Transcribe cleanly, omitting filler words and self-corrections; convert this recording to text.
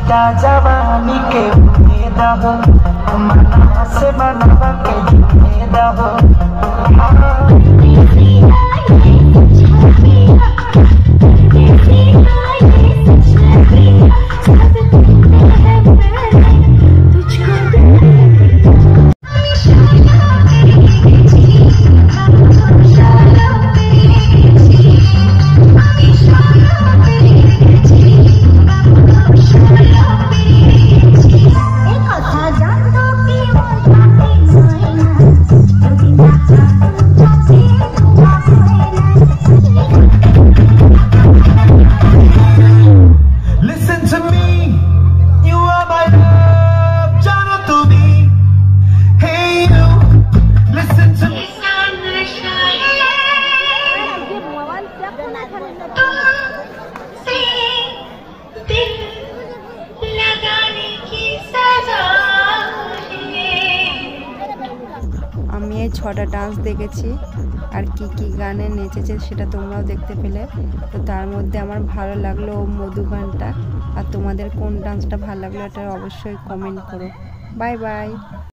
छूटा जवानी के उम्मीद हो, मनवा से मनवा के जुम्मेद हो। আমি এই 6টা ডান্স দেখেছি, আর কি কি গানে নেচেছে সেটা তোমরাও দেখতে পেলে। তো তার মধ্যে আমার ভালো লাগলো মধু গানটা। আর তোমাদের কোন ডান্সটা ভালো লাগলো এটা অবশ্যই কমেন্ট করো। Bye bye.